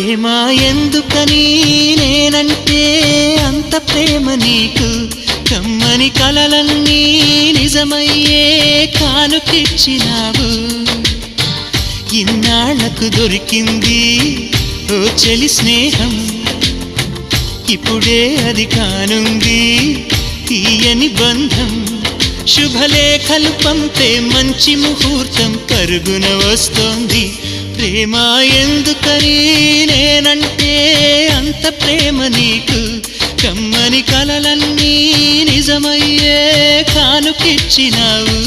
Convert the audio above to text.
ప్రేమ ఎందుకని నేనంటే అంత ప్రేమ నీకు కమ్మని కలలన్నీ నిజమయ్యే కానుకిచ్చినావు ఇన్నాళ్లకు దొరికింది ఓ చెలి స్నేహం ఇప్పుడే అది కానుంది తీయని బంధం శుభలేఖలు పంపే మంచి ముహూర్తం పరుగున వస్తోంది ప్రేమ ఎందుకని నేనంటే అంత ప్రేమ నీకు కమ్మని కలలన్నీ నిజమయ్యే కానుకిచ్చినావు